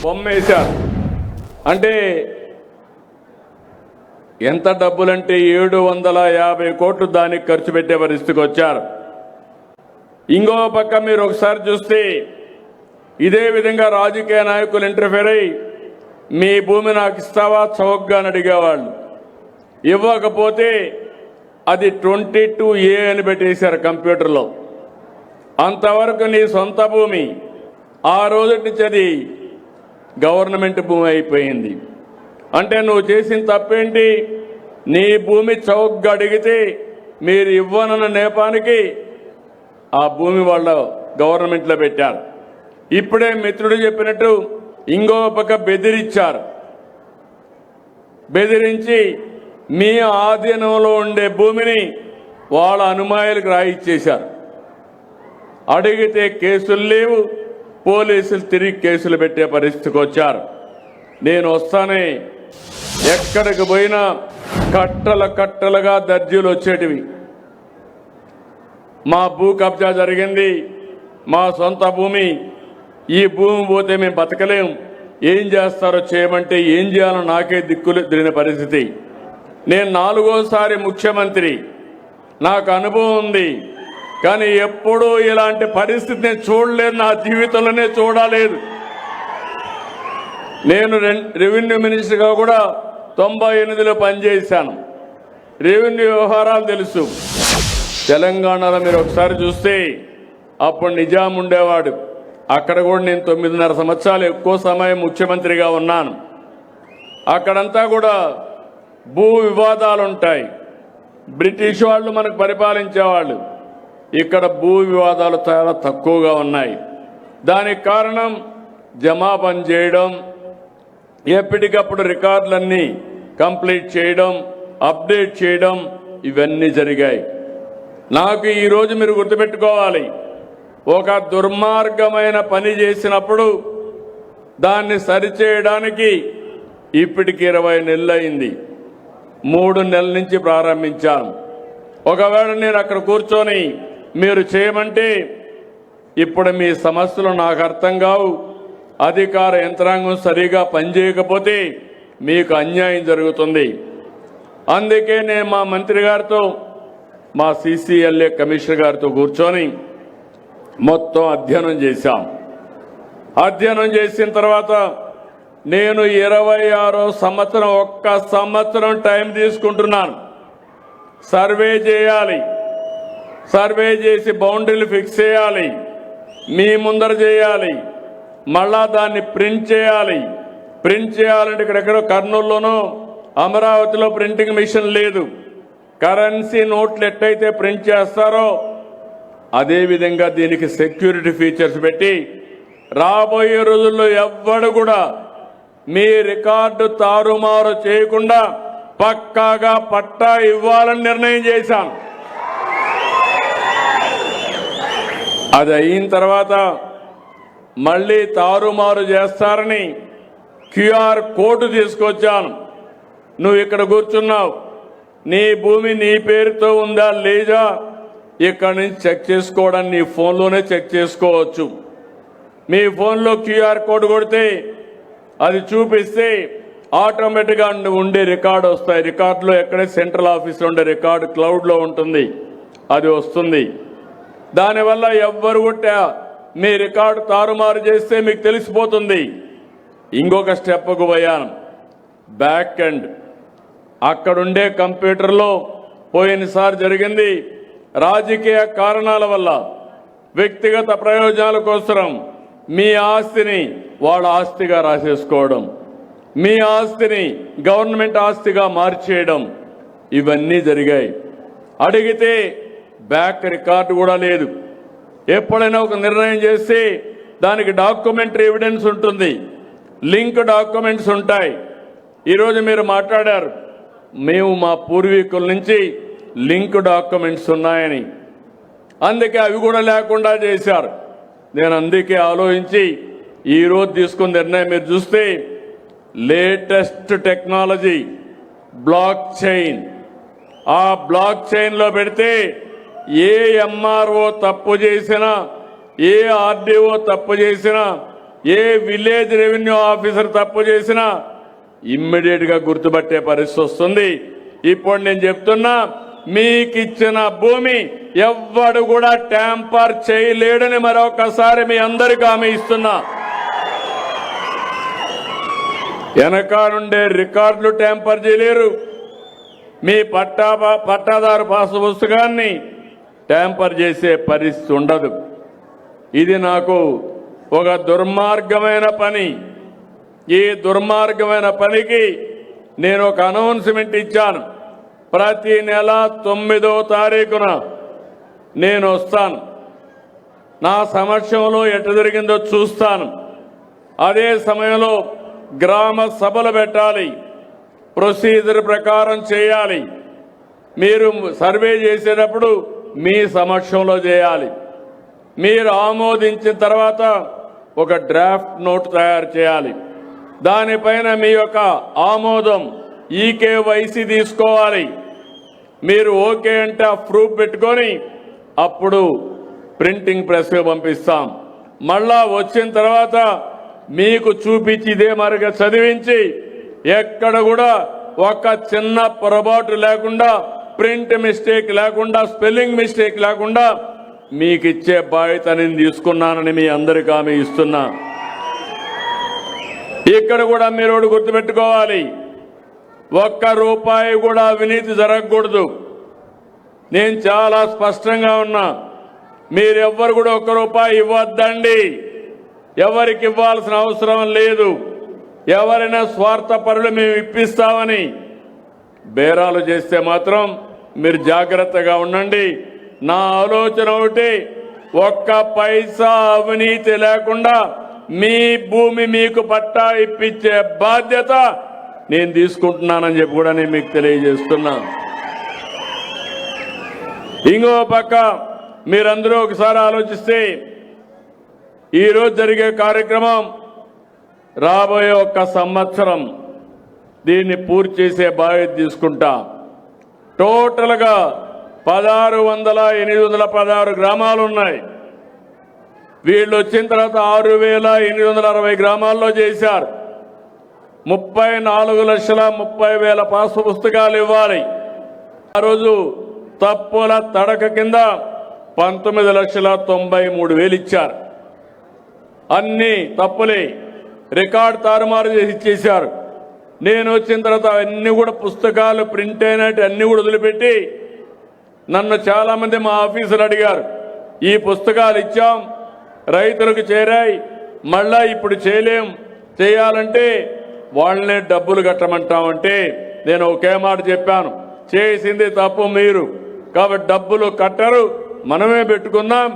బొమ్మేశారు. అంటే ఎంత డబ్బులంటే 750 కోట్లు దానికి ఖర్చు పెట్టే పరిస్థితికి వచ్చారు. ఇంకో పక్క మీరు ఒకసారి చూస్తే ఇదే విధంగా రాజకీయ నాయకులు ఇంటర్ఫేర్ అయ్యి మీ భూమి నాకు ఇస్తావా చౌకగా అని అడిగేవాళ్ళు. ఇవ్వకపోతే అది 22A అని పెట్టేశారు కంప్యూటర్లో. అంతవరకు నీ సొంత భూమి ఆ రోజు నుంచి అది గవర్నమెంట్ భూమి అయిపోయింది. అంటే నువ్వు చేసిన తప్పేంటి? నీ భూమి చౌకగా అడిగితే మీరు ఇవ్వనన్న నేపానికి ఆ భూమి వాళ్ళ గవర్నమెంట్లో పెట్టారు. ఇప్పుడే మిత్రుడు చెప్పినట్టు ఇంకో పక్క బెదిరించారు. బెదిరించి మీ ఆధీనంలో ఉండే భూమిని వాళ్ళ అనుమాయులకు రాయిచ్చేశారు. అడిగితే కేసులు లేవు, పోలీసులు తిరిగి కేసులు పెట్టే పరిస్థితికి వచ్చారు. నేను వస్తానే ఎక్కడికి పోయినా కట్టలుగా దర్జీలు వచ్చేటివి. మా భూ కబ్జా జరిగింది, మా సొంత భూమి, ఈ భూమి పోతే మేము బతకలేం, ఏం చేస్తారో చేయమంటే ఏం చేయాలో నాకే దిక్కులు తిరిగిన పరిస్థితి. నేను 4వ సారి ముఖ్యమంత్రి, నాకు అనుభవం ఉంది, కానీ ఎప్పుడూ ఇలాంటి పరిస్థితి నేను చూడలేదు, నా జీవితంలోనే చూడలేదు. నేను రెవెన్యూ మినిస్టర్గా కూడా 98లో పనిచేశాను. రెవెన్యూ వ్యవహారాలు తెలుసు. తెలంగాణలో మీరు ఒకసారి చూస్తే అప్పుడు నిజాం ఉండేవాడు. అక్కడ కూడా నేను 9.5 సంవత్సరాలు ఎక్కువ సమయం ముఖ్యమంత్రిగా ఉన్నాను. అక్కడంతా కూడా భూ వివాదాలు ఉంటాయి. బ్రిటిష్ వాళ్ళు మనకు పరిపాలించేవాళ్ళు. ఇక్కడ భూ వివాదాలు చాలా తక్కువగా ఉన్నాయి. దానికి కారణం జమాపన చేయడం, ఎప్పటికప్పుడు రికార్డులన్నీ కంప్లీట్ చేయడం, అప్డేట్ చేయడం, ఇవన్నీ జరిగాయి. నాకు ఈరోజు మీరు గుర్తుపెట్టుకోవాలి, ఒక దుర్మార్గమైన పని చేసినప్పుడు దాన్ని సరిచేయడానికి ఇప్పటికి 20 నెలలు అయింది. 3 నెలల నుంచి ప్రారంభించాను. ఒకవేళ నేను అక్కడ కూర్చొని మీరు చేయమంటే ఇప్పుడు మీ సమస్యలు నాకు అర్థం కావు, అధికార యంత్రాంగం సరిగా పనిచేయకపోతే మీకు అన్యాయం జరుగుతుంది. అందుకే నేను మా మంత్రి గారితో, మా CCLA కమిషనర్ గారితో కూర్చొని మొత్తం అధ్యయనం చేశాం. అధ్యయనం చేసిన తర్వాత నేను 26వ సంవత్సరం, 1 సంవత్సరం టైం తీసుకుంటున్నాను. సర్వే చేయాలి, సర్వే చేసి బౌండరీలు ఫిక్స్ చేయాలి, మీ ముందర చేయాలి, మళ్ళా దాన్ని ప్రింట్ చేయాలి. ప్రింట్ చేయాలంటే ఇక్కడెక్కడో కర్నూలులోనో అమరావతిలో ప్రింటింగ్ మిషన్ లేదు. కరెన్సీ నోట్లు ఎట్టయితే ప్రింట్ చేస్తారో అదేవిధంగా దీనికి సెక్యూరిటీ ఫీచర్స్ పెట్టి రాబోయే రోజుల్లో ఎవ్వడు కూడా మీ రికార్డు తారుమారు చేయకుండా పక్కాగా పట్టా ఇవ్వాలని నిర్ణయం చేశాం. అది అయిన తర్వాత మళ్ళీ తారుమారు చేస్తారని QR కోడ్ తీసుకొచ్చాను. నువ్వు ఇక్కడ కూర్చున్నావు, నీ భూమి నీ పేరుతో ఉందా లేదా ఇక్కడి నుంచి చెక్ చేసుకోవడానికి నీ ఫోన్లోనే చెక్ చేసుకోవచ్చు. మీ ఫోన్లో QR కోడ్ కొడితే అది చూపిస్తే ఆటోమేటిక్గా ఉండే రికార్డు వస్తాయి. రికార్డులో ఎక్కడే సెంట్రల్ ఆఫీస్లో ఉండే రికార్డు క్లౌడ్లో ఉంటుంది, అది వస్తుంది. దానివల్ల ఎవ్వరు కూడా మీ రికార్డు తారుమారు చేస్తే మీకు తెలిసిపోతుంది. ఇంకొక స్టెప్కు పోయాను, బ్యాక్ ఎండ్. అక్కడుండే కంప్యూటర్లో పోయినసారి జరిగింది, రాజకీయ కారణాల వల్ల వ్యక్తిగత ప్రయోజనాల కోసం మీ ఆస్తిని వాళ్ళ ఆస్తిగా రాసేసుకోవడం, మీ ఆస్తిని గవర్నమెంట్ ఆస్తిగా మార్చేయడం, ఇవన్నీ జరిగాయి. అడిగితే బ్యాక్ రికార్డు కూడా లేదు. ఎప్పుడైనా ఒక నిర్ణయం చేస్తే దానికి డాక్యుమెంటరీ ఎవిడెన్స్ ఉంటుంది, లింక్ డాక్యుమెంట్స్ ఉంటాయి. ఈరోజు మీరు మాట్లాడారు, మేము మా పూర్వీకుల నుంచి లింక్ డాక్యుమెంట్స్ ఉన్నాయని. అందుకే అవి కూడా లేకుండా చేశారు. నేను అందుకే ఆలోచించి ఈరోజు తీసుకున్న నిర్ణయం మీరు చూస్తే లేటెస్ట్ టెక్నాలజీ బ్లాక్ చైన్. ఆ బ్లాక్ చైన్లో పెడితే ఏ MRO తప్పు చేసినా, ఏ RDO తప్పు చేసినా, ఏ విలేజ్ రెవెన్యూ ఆఫీసర్ తప్పు చేసినా ఇమ్మీడియట్ గా గుర్తుపట్టే పరిస్థితి వస్తుంది. ఇప్పుడు నేను చెప్తున్నా, మీకు ఇచ్చిన భూమి ఎవ్వడు కూడా ట్యాంపర్ చేయలేడని మరొకసారి మీ అందరికీ హామీ ఇస్తున్నా. వెనకానుండే రికార్డులు ట్యాంపర్ చేయలేరు. మీ పట్టాదారు పాసు పుస్తకాన్ని ట్యాంపర్ చేసే పరిస్థితి ఉండదు. ఇది నాకు ఒక దుర్మార్గమైన పని. ఈ దుర్మార్గమైన పనికి నేను ఒక అనౌన్స్మెంట్ ఇచ్చాను. ప్రతి నెల 9వ తారీఖున నేను వస్తాను. నా సమక్షంలో ఎటు జరిగిందో చూస్తాను. అదే సమయంలో గ్రామ సభలు పెట్టాలి, ప్రొసీజర్ ప్రకారం చేయాలి. మీరు సర్వే చేసేటప్పుడు మీ సమక్షంలో చేయాలి. మీరు ఆమోదించిన తర్వాత ఒక డ్రాఫ్ట్ నోట్ తయారు చేయాలి. దానిపైన మీ యొక్క ఆమోదం ఈకేవైసీ తీసుకోవాలి. మీరు ఓకే అంటే ఆ ప్రూఫ్ పెట్టుకొని అప్పుడు ప్రింటింగ్ ప్రెస్కి పంపిస్తాం. మళ్ళా వచ్చిన తర్వాత మీకు చూపించి ఇదే మరిగా చదివించి ఎక్కడ కూడా ఒక చిన్న పొరపాటు లేకుండా, ప్రింట్ మిస్టేక్ లేకుండా, స్పెల్లింగ్ మిస్టేక్ లేకుండా మీకు ఇచ్చే బాధ్యత నేను తీసుకున్నానని మీ అందరికీ హామీ ఇస్తున్నా. ఇక్కడ కూడా మీరు ఒకటి గుర్తుపెట్టుకోవాలి, ఒక్క రూపాయి కూడా అవినీతి జరగకూడదు. నేను చాలా స్పష్టంగా ఉన్నా. మీరెవ్వరు కూడా ఒక్క రూపాయి ఇవ్వద్దండి. ఎవరికి ఇవ్వాల్సిన అవసరం లేదు. ఎవరైనా స్వార్థపరులు మేము ఇప్పిస్తామని బేరాలు చేస్తే మాత్రం మీరు జాగ్రత్తగా ఉండండి. నా ఆలోచన ఒకటి, ఒక్క పైసా అవినీతి లేకుండా మీ భూమి మీకు పట్టా ఇప్పించే బాధ్యత నేను తీసుకుంటున్నానని చెప్పి కూడా నేను మీకు తెలియజేస్తున్నా. ఇంకో పక్క మీరందరూ ఒకసారి ఆలోచిస్తే, ఈరోజు జరిగే కార్యక్రమం రాబోయే ఒక్క సంవత్సరం దీన్ని పూర్తి చేసే బాధ్యత తీసుకుంటా. టోటల్గా 1616 గ్రామాలు ఉన్నాయి. వీళ్ళు వచ్చిన తర్వాత 6860 గ్రామాల్లో చేశారు. 34,30,000 పాసు పుస్తకాలు ఇవ్వాలి. ఆ రోజు తప్పుల తడక కింద 19,93,000 ఇచ్చారు. అన్ని తప్పులే, రికార్డు తారుమారు చేసి ఇచ్చేశారు. నేను వచ్చిన తర్వాత అన్ని కూడా పుస్తకాలు ప్రింట్ అయినట్టు అన్ని కూడా వదిలిపెట్టి నన్ను చాలా మంది మా ఆఫీసులు అడిగారు, ఈ పుస్తకాలు ఇచ్చాం, రైతులకు చేరాయి, మళ్ళా ఇప్పుడు చేయలేం, చేయాలంటే వాళ్ళనే డబ్బులు కట్టమంటామంటే నేను ఒకే మాట చెప్పాను, చేసింది తప్పు మీరు, కాబట్టి డబ్బులు కట్టరు, మనమే పెట్టుకుందాం,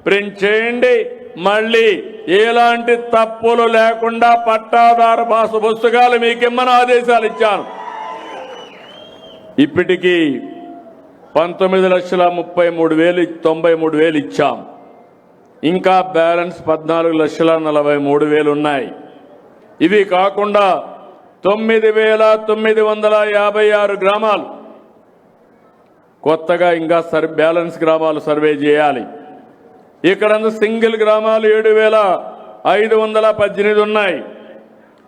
ప్రింట్ చేయండి, మళ్ళీ ఎలాంటి తప్పులు లేకుండా పట్టాదారు పాసు పుస్తకాలు మీకిమ్మని ఆదేశాలు ఇచ్చాను. ఇప్పటికీ 19,33,093 ఇచ్చాం. ఇంకా బ్యాలెన్స్ 14,43,000 ఉన్నాయి. ఇవి కాకుండా 9,956 గ్రామాలు కొత్తగా ఇంకా బ్యాలెన్స్ గ్రామాలు సర్వే చేయాలి. ఇక్కడ సింగిల్ గ్రామాలు 7,518 ఉన్నాయి.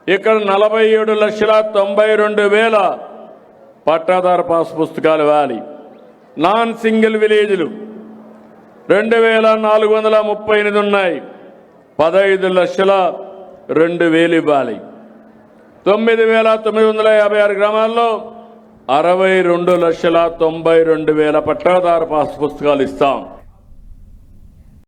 ఇక్కడ 47,92,000 పట్టాదారు పాసు పుస్తకాలు ఇవ్వాలి. నాన్ సింగిల్ విలేజ్లు 2,438 ఉన్నాయి. 15,02,000 ఇవ్వాలి. 9,956 గ్రామాల్లో 62,92,000 పట్టాదారు పాసు పుస్తకాలు ఇస్తాం.